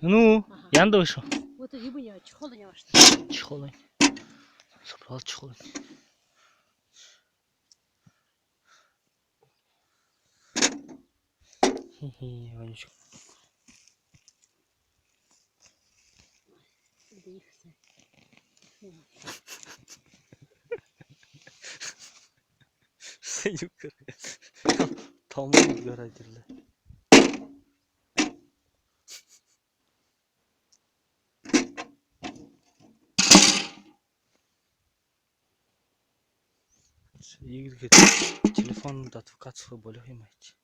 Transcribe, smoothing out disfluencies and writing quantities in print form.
Ну, янда вышел. Вот и бы не чехол не ваш. Чехол. Собрал чехол. Хе-хе, Ванечка. Юкер. Том görəcəklər. Игорь говорит, телефон до адвокатского более имеет.